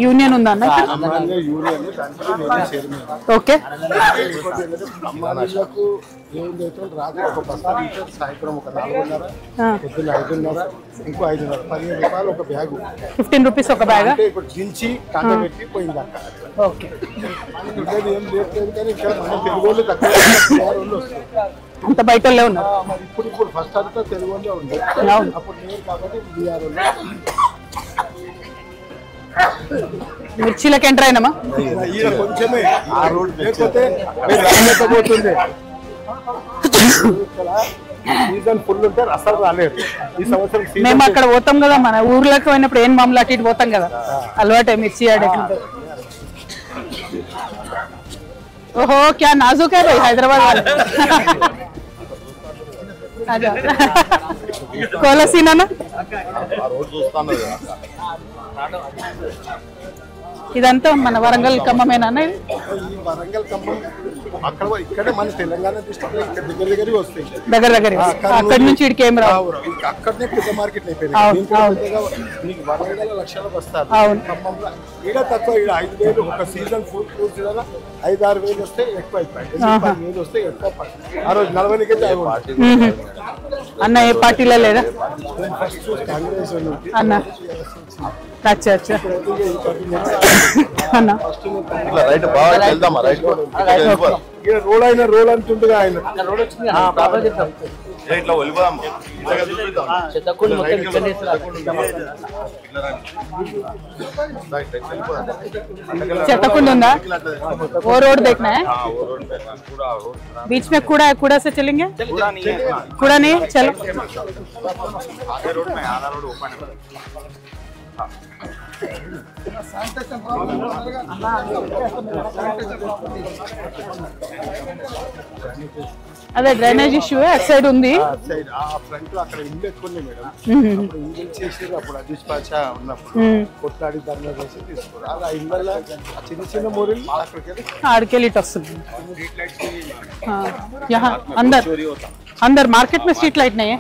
Union ఉందా అన్న? Okay. రాత్రి ఒక బస్తా సాయంత్రం ఒక 4:30, పొద్దున్న 5:30, ఇంకో 5:30, 15 రూపాయలు ఒక బ్యాగు. 15 రూపీస్ ఒక బ్యాగ్. ఇప్పుడు దించి కాంట పెట్టి పోయింది అక్క. ఓకే. ఏం లేదు కానీ ఇక్కడ మన తెలుగు వాళ్ళు తక్కువ అంత బయట ఉన్నారు. ఇప్పుడు ఫస్ట్ అంతా తెలుగు వాళ్ళే ఉంది. అప్పుడు లేదు కాబట్టి బీఆర్ మిర్చిలకు ఎంటర్ అయినామా? కొంచెమే ఆ రోడ్ లేకపోతే పోతుంది. సీజన్ ఫుల్ ఉంటే అసలు రాలేదు. ఈ సంవత్సరం మేము అక్కడ పోతాం కదా, మన ఊర్లోకి పోయినప్పుడు ఏం మామూలు అటు ఇటు పోతాం కదా, అలవాటే మిర్చి ఆడే. ఓహో క్యా నాజుక్ హై భాయ్ హైదరాబాద్ వాले. కోలసీనా ఇదంతా మన వరంగల్ ఖమ్మమేనా? వరంగల్ ఖమ్మం అక్కడ ఇక్కడే మన తెలంగాణ డిస్ట్రిక్ట్ లో ఇక్కడ దగ్గర వస్తాయి. దగ్గర అక్కడి నుంచి ఇక్కడికి ఏం రావు. అక్కడనే పెద్ద మార్కెట్ అయిపోయింది. మీకు వరంగల్ లక్షలకు వస్తారు. ఖమ్మంలో ఈడ తక్కువ. ఈడ 5,000 ఒక సీజన్ ఫ్రూట్స్ 5-6 వేలు వస్తే ఎక్కువ అయిపోయింది. 10,000 వస్తే ఎక్కువ. ఆ రోజు 40 అన్న ఏ పార్టీలో లేదా కాంగ్రెస్ అన్న? అచ్చా అచ్చా అన్న. రోడ్ అయినా రోడ్ అంటుండగా ఆయన చెత్తకుండ ఉందా? वो रोड देखना है. बीच में कूड़ा से चलेंगे? कूड़ा नहीं, चलो. అదే డ్రైనేజ్ ఇష్యూ అటు సైడ్ ఉంది. ఫ్రంట్ లో అక్కడ ఇల్లు ఎక్కువ మేడం. ఇంజిన్ చేసి అప్పుడు అధిష్పాచ ఉన్నప్పుడు కొట్లాడి ధర్నా చేసి తీసుకోరు. అలా ఇళ్ళ చిన్న చిన్న మూరీలు ఆడికెళ్ళి ఇటు వస్తుంది. अंदर मार्केट में स्ट्रीट लाइट नहीं है?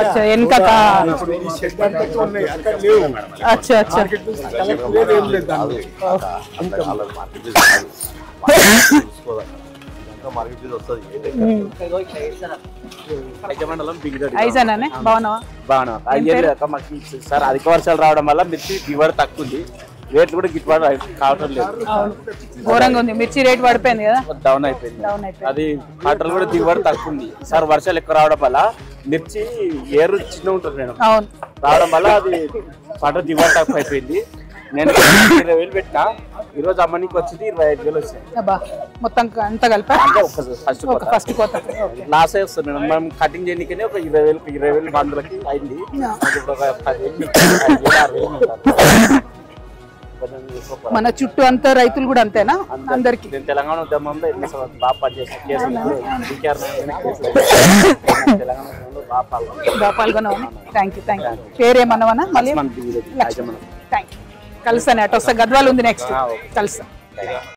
अच्छा इनका अच्छा अच्छा ఐజానే బాగున్నావా? సార్ అధిక వర్షాలు రావడం వల్ల మిర్చి దిగుబడి తక్కువ ఉంది. రేట్లు కూడా గిట్టుబాటు కావటం లేదు. ఘోరంగా ఉంది. మిర్చి రేట్ పడిపోయింది కదా, డౌన్ అయిపోయింది. అది పంటలు కూడా దిగుబడి తక్కువ ఉంది. సార్ వర్షాలు ఎక్కువ రావడం వల్ల మిర్చి ఏరు చిన్న ఉంటుంది మేడం. రావడం వల్ల అది పంట దిగుబడి తక్కువ అయిపోయింది. నేను 20,000 పెట్టినా, ఈ రోజు అమ్మనికి వచ్చింది 25,000 వచ్చాయి. మొత్తం అంతా కలిపి ఫస్ట్ కోత లాస్ వస్తుంది మేడం. మనం కటింగ్ చేయడానికనే ఒక 20,000 మందులకి అయింది. మన చుట్టూ అంతా రైతులు కూడా అంతేనా? అందరికి తెలంగాణ ఉద్యమంలో బాగా పనిచేస్తాను. బాగా పాల్గొన్నాను. Thank you. పేరేమన్నావనా? మళ్ళీ కలుస్తాను. అటు వస్తా. గద్వాలు ఉంది నెక్స్ట్. కలుస్తా.